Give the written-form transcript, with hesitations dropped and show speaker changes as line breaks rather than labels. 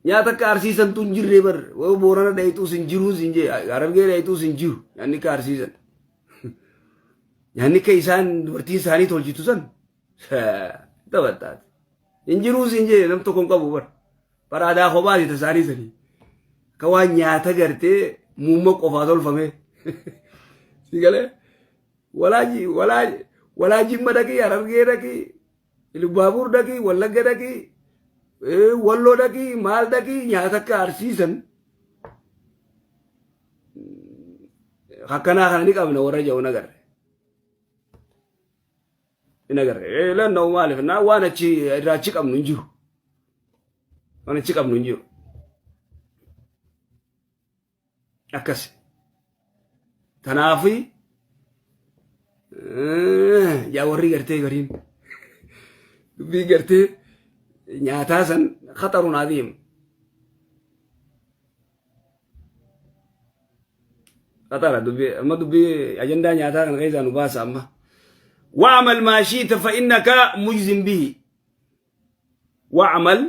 nyaata akka arsiisan tun jirre bar boorana dhayituu sin jiruu sin jee Harargee dhayituu sin jiru nyaanni akka arsiisan nyaanni akka isaan dubartiin isaanii tolchitu san taphattaati hin jiruu sin jee nam tokko hin qabu bar baraadaa kophaati tasaanii sanii akka waan nyaata gartee muumma qofaa tolfame si galee walaa jimma dhaqii Harargee dhaqii Ilubaabuur dhaqii Wallagga dhaqii Walloo dhaqii maal dhaqii nyaata akka arsiisan akkanaa kana ni qabna warra ja'u nagarre lanna'u maaliif naa waan achi irraa achi qabnu hin jiru waan achi qabnu hin jiru akkas tanaafi yaa warri gartee gariin dubbii gartee nyaataa san khatarun adiim khatara dubbii amma dubbii ajandaa nyaataa kan keessaa nu baasa amma wa'amal maa shi'ta fa innaka mujzin bihi wa'amal